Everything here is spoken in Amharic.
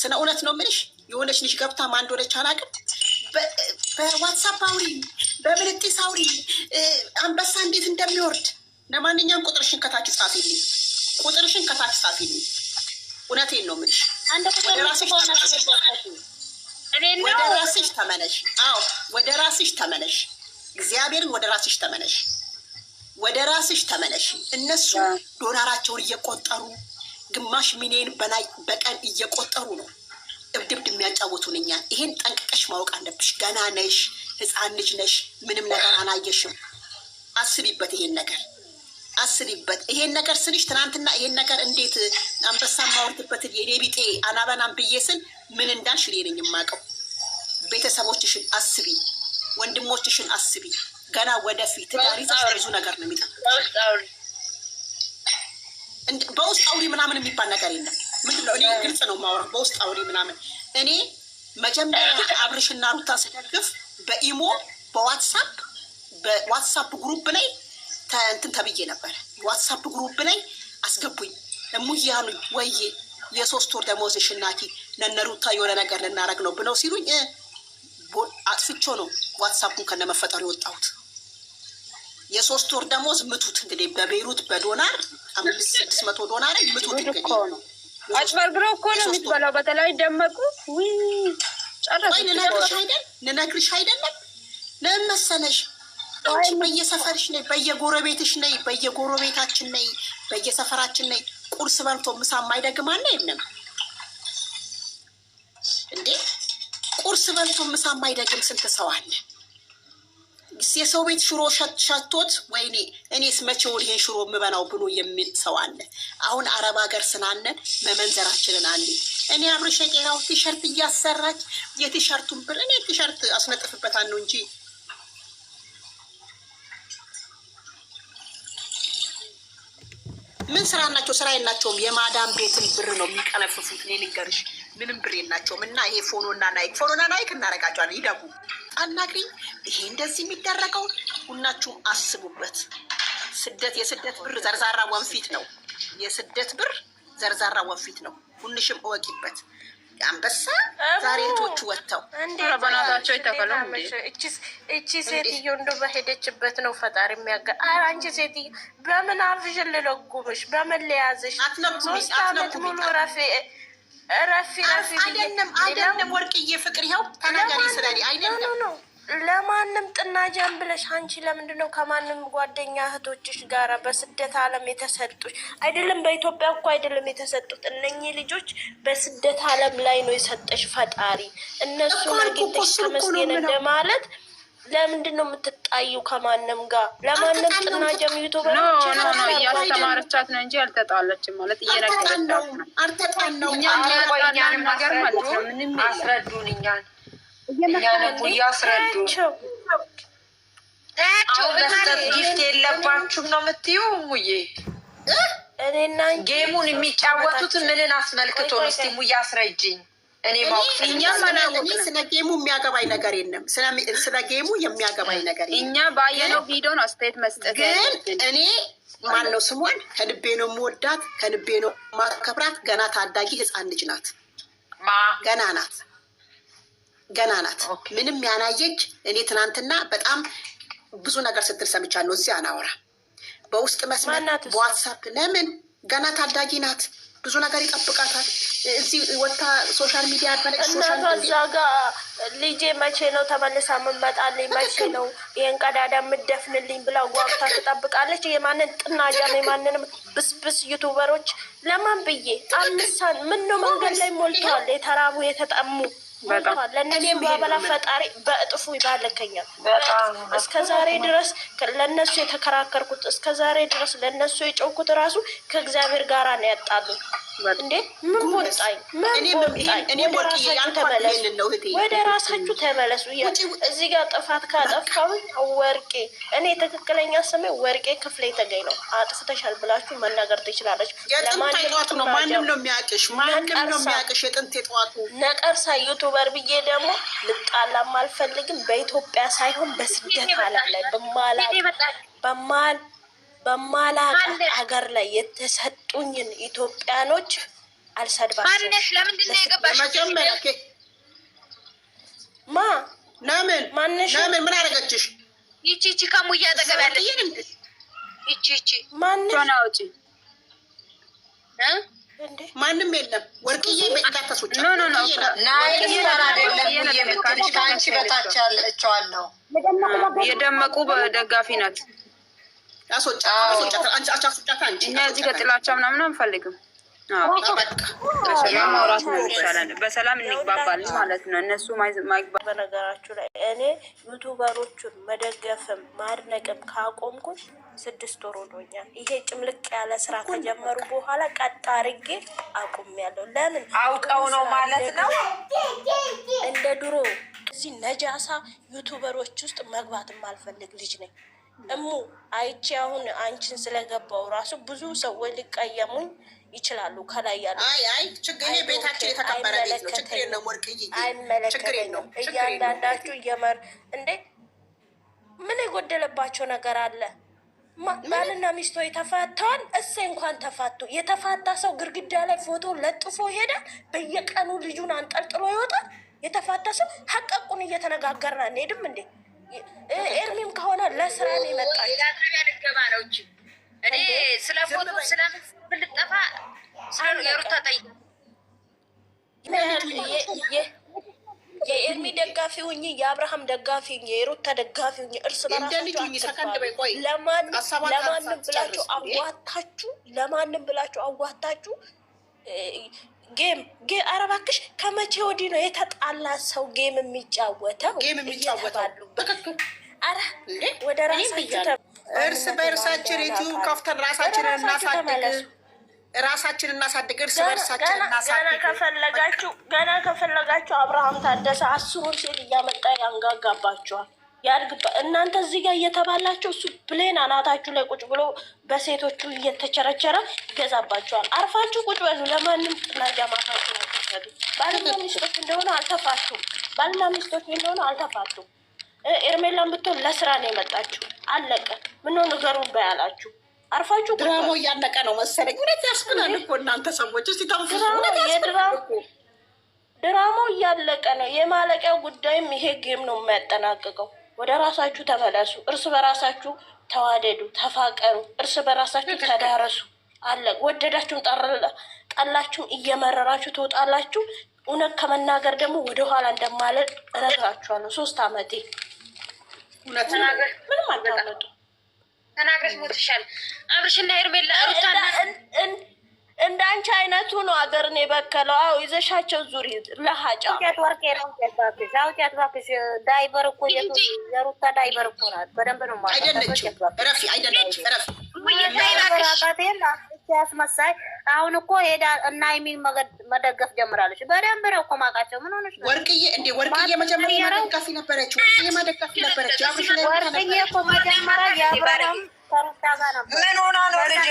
ስነ እውነት ነው የምልሽ። የሆነች ልጅ ገብታ ማን እንደሆነች አላውቅም። በዋትሳፕ አውሪ፣ በምልክት አውሪ አንበሳ እንዴት እንደሚወርድ። ለማንኛውም ቁጥርሽን ከታች ጻፊልኝ፣ ቁጥርሽን ከታች ጻፊልኝ። እውነቴን ነው የምልሽ። ወደ ራስሽ ተመለሽ። አዎ ወደ ራስሽ ተመለሽ። እግዚአብሔርን ወደ ራስሽ ተመለሽ። ወደ ራስሽ ተመለሽ። እነሱ ዶላራቸውን እየቆጠሩ ግማሽ ሚሊዮን በላይ በቀን እየቆጠሩ ነው እብድብድ የሚያጫወቱን እኛን። ይሄን ጠንቅቀሽ ማወቅ አለብሽ። ገና ነሽ፣ ህፃን ልጅ ነሽ፣ ምንም ነገር አላየሽም። አስቢበት፣ ይሄን ነገር አስቢበት። ይሄን ነገር ስልሽ ትናንትና ይሄን ነገር እንዴት አንበሳ ማወርድበትን የኔ ቢጤ አናበናም ብዬ ስል ምን እንዳልሽ እኔ ነኝ የማውቀው። ቤተሰቦችሽን አስቢ፣ ወንድሞችሽን አስቢ። ገና ወደፊት ትዳር ይዘሽ ብዙ ነገር ነው የሚጠብቅሽ። በውስጥ አውሪ ምናምን የሚባል ነገር የለም። ምንድነው? እኔ ግልጽ ነው የማወራው። በውስጥ አውሪ ምናምን እኔ መጀመሪያ አብርሽና ሩታ ስደግፍ በኢሞ በዋትሳፕ ግሩፕ ላይ እንትን ተብዬ ነበር። ዋትሳፕ ግሩፕ ላይ አስገቡኝ። እሙዬ አሉኝ፣ ወይዬ የ3 ወር ደመወዝሽን ናኪ ለነሩታ የሆነ ነገር ልናረግ ነው ብለው ሲሉኝ አጥፍቼው ነው ዋትሳፑን ከነመፈጠሩ የወጣሁት። የ3 ወር ደመወዝ ምቱት እንግዲህ በቤይሩት በዶላር 500-600 ዶላር ምቱት እንግዲህ አጭበርብረው እኮ ነው የሚባለው። በተለይ ደመቁ ልነግርሽ አይደለም ለምን መሰለሽ? አንቺ በየሰፈርሽ ነይ፣ በየጎረቤትሽ ነይ፣ በየጎረቤታችን ነይ፣ በየሰፈራችን ነይ። ቁርስ በልቶ ምሳ የማይደግም አለ የለም እንዴ? ቁርስ በልቶ ምሳ የማይደግም ስንት ሰው አለ? የሰው ቤት ሽሮ ሸቶት ወይኔ እኔስ መቼውን ይሄን ሽሮ የምበላው ብሎ የሚል ሰው አለ። አሁን አረብ ሀገር ስናነን መመንዘራችንን አንዴ እኔ አብርሽ የቄራው ቲሸርት እያሰራች የቲሸርቱን ብር እኔ ቲሸርት አስነጥፍበታል ነው እንጂ ምን ስራ ናቸው? ስራ የላቸውም። የማዳም ቤትን ብር ነው የሚቀነፍፉት። እኔ ልንገርሽ ምንም ብር የላቸውም። እና ይሄ ፎኖና ናይክ እናረጋቸዋለን። ይደጉ አናግሪኝ። ይሄ እንደዚህ የሚደረገው ሁላችሁም አስቡበት። የስደት ብር ዘርዛራ ወንፊት ነው። የስደት ብር ዘርዛራ ወንፊት ነው። ሁንሽም እወቂበት። አንበሳ ዛሬ እህቶቹ ወጥተው በናታቸው ይተከሉ። እቺ ሴትዮ እንደው በሄደችበት ነው ፈጣሪ የሚያገ አንቺ ሴትዮ በምን አፍሽን ልለጉምሽ? በምን ለያዝሽ? 3 ዓመት ሙሉ ረፊ አይደለም ወርቅዬ ፍቅር ይኸው ተናገሪ ስለኔ አይደለም ነው ለማንም ጥናጃን ብለሽ አንቺ ለምንድን ነው ከማንም ጓደኛ እህቶችሽ ጋራ በስደት ዓለም የተሰጡሽ? አይደለም በኢትዮጵያ እኮ አይደለም የተሰጡት እነኚህ ልጆች በስደት ዓለም ላይ ነው የሰጠሽ ፈጣሪ። እነሱን አግኝተሽ ተመስገን እንደማለት ለምንድን ነው የምትጣዩ ከማንም ጋር? ለማንም ጥናጃም ዩቱበር ነው እያስተማረቻት ነው እንጂ አልተጣለችም ማለት እየነገረቻት ነው። አልተጣላው እኛን ነገር ማለት ነው። ምንም አስረዱን እኛን እያስረዱ መስጠት ጊፍት የለባችሁም ነው የምትይው ሙዬ? ጌሙን የሚጫወቱት ምንን አስመልክቶ ነው? እስቲ ሙዬ አስረጅኝ። እኔ ስለ ጌሙ የሚያገባኝ ነገር የለም። ስለ ጌሙ የሚያገባኝ ነገር የለም። እኛ ባየነው ቪዲዮ ነው አስተያየት መስጠት። ግን እኔ ማነው ስሟን ከልቤ ነው የምወዳት፣ ከልቤ ነው ማከብራት። ገና ታዳጊ ህፃን ልጅ ናት። ገና ናት። ምንም ያናየች። እኔ ትናንትና በጣም ብዙ ነገር ስትል ሰምቻለሁ። እዚህ አናወራ በውስጥ መስመር በዋትሳፕ ለምን ገና ታዳጊ ናት። ብዙ ነገር ይጠብቃታል። እዚህ ወታ ሶሻል ሚዲያ እዛ ጋ ልጄ መቼ ነው ተመልሳ የምመጣልኝ? መቼ ነው ይህን ቀዳዳ የምደፍንልኝ ብላ ጓጉታ ትጠብቃለች። የማንን ጥናጃም የማንንም ብስብስ ዩቱበሮች ለማን ብዬ አምሳን ምን ነው መንገድ ላይ ሞልተዋል። የተራቡ የተጠሙ ለእነሱም ባበላ ፈጣሪ በእጥፉ ይባለከኛል። እስከ ዛሬ ድረስ ለእነሱ የተከራከርኩት እስከ ዛሬ ድረስ ለእነሱ የጨውኩት ራሱ ከእግዚአብሔር ጋራ ነው ያጣሉ። እንዴ ምን ወጣኝ? ወደ ራሳችሁ ተመለሱ። እዚህ ጋር ጥፋት ካጠፋሁኝ ወርቄ፣ እኔ ትክክለኛ ስሜ ወርቄ ክፍሌ ተገኝ ነው። አጥፍተሻል ብላችሁ መናገር ትችላለች። ማንም ነው የሚያውቅሽ፣ የጥንት የጠዋቱ ነቀርሳ ዩቱበር ብዬ ደግሞ ልጣላም አልፈልግም። በኢትዮጵያ ሳይሆን በስደት ዓለም ላይ በማላውቅ ሀገር ላይ የተሰጡኝን ኢትዮጵያኖች አልሰድባቸው። ማንሽ ለምንድን ነው የገባሽው? መጀመሪያ ማ ለምን ማንሽ ለምን ምን አደረገችሽ? ይቺ ከሙያ አጠገብ ያለች ይቺ ማንሽ ሆናውጪ ማንም የለም። ወርቅዬ በእንዳታሶች ኖ ከአንቺ በታች ያለችዋለሁ የደመቁ በደጋፊ ናት። እኛ እዚህ ከጥላቻ ምናምን አንፈልግም። ማውራት ነው ይሻላል። በሰላም እንግባባለን ማለት ነው። እነሱ ማይግባ በነገራችሁ ላይ እኔ ዩቱበሮቹን መደገፍም ማድነቅም ካቆምኩኝ 6 ወር ሆኖኛል። ይሄ ጭምልቅ ያለ ስራ ከጀመሩ በኋላ ቀጥ አድርጌ አቁሜያለሁ። ለምን አውቀው ነው ማለት ነው። እንደ ድሮ እዚህ ነጃሳ ዩቱበሮች ውስጥ መግባት የማልፈልግ ልጅ ነኝ። አይቼ አሁን አንቺን ስለገባው ራሱ ብዙ ሰዎች ሊቀየሙኝ ይችላሉ። ከላይ ያሉ ችግር ቤታቸው የተከበረ ቤት ነው። ችግር የለም ወርቅዬ፣ ችግር የለም። እያንዳንዳችሁ እየመር እንዴ ምን የጎደለባቸው ነገር አለ? ባልና ሚስቶ የተፋተዋል። እሰይ እንኳን ተፋቱ። የተፋታ ሰው ግርግዳ ላይ ፎቶ ለጥፎ ሄዳል። በየቀኑ ልጁን አንጠልጥሎ ይወጣል። የተፋታ ሰው ሀቀቁን እየተነጋገርን አንሄድም እንዴ? ኤርሚም ከሆነ ለስራ ነው የመጣች ልገባ ነው እንጂ እኔ ስለ ፎቶ ስለምን ብልጠፋ ስለ የሩታ ጠይቅ የኤርሚ ደጋፊ ሁኚ፣ የአብርሃም ደጋፊ ሁኚ፣ የሩታ ደጋፊ ሁኚ። እርስ በራሳችሁ ለማንም ብላችሁ አዋታችሁ ጌም ኧረ እባክሽ ከመቼ ወዲህ ነው የተጣላ ሰው ጌም የሚጫወተው? ኧረ ወደ ራሳችሁ እርስ በእርሳችን ዩቲዩብ ከፍተን ራሳችንን እናሳድግ፣ እርስ በእርሳችን እናሳድግ። ገና ከፈለጋችሁ አብርሃም ታደሰ 10 ሴት እያመጣ ያንጋጋባችኋል። ያድግባ እናንተ እዚህ ጋር እየተባላችሁ እሱ ፕሌን አናታችሁ ላይ ቁጭ ብሎ በሴቶቹ እየተቸረቸረ ይገዛባችኋል። አርፋችሁ ቁጭ በሉ። ለማንም ጥናጃ ማታችሁ ናቸዱ። ባልና ሚስቶች እንደሆነ አልተፋቱም። ኤርሜላን ብትሆን ለስራ ነው የመጣችሁ። አለቀ። ምነው ንገሩን ባያላችሁ አርፋችሁ ድራማው እያለቀ ነው መሰለኝ። እውነት ያስብላል እኮ እናንተ ሰዎች። እስቲ ተንፍሱ። ድራማው እያለቀ ነው። የማለቂያው ጉዳይም ይሄ ጌም ነው የሚያጠናቅቀው። ወደ ራሳችሁ ተመለሱ። እርስ በራሳችሁ ተዋደዱ፣ ተፋቀሩ፣ እርስ በራሳችሁ ተዳረሱ። አለቅ። ወደዳችሁም ጠላችሁም እየመረራችሁ ትወጣላችሁ። እውነት ከመናገር ደግሞ ወደኋላ እንደማለት እነግራችኋለሁ። 3 ዓመቴ ምንም አታመጡ። ተናግረሽ ሞትሻል። አብርሽና ሄርሜላ ሩታና እንደ አንቺ አይነቱ ነው አገርን የበከለው። አዎ ይዘሻቸው ዙሪ ለሀጫ ዳይበር እኮ የሩታ ዳይበር እኮ ናት። በደንብ ነው ያስመሳይ። አሁን እኮ ሄዳ እና የሚል መደገፍ ጀምራለች። በደንብ ነው እኮ ማውቃቸው። ምን ሆነች ወርቅዬ? ወርቅዬ መጀመሪያ መደጋፊ ነበረች። ወርቅዬ እኮ መጀመሪያ የአብርሃም ከሩታ ጋር ነበር። ምን ሆና ነው ልጅ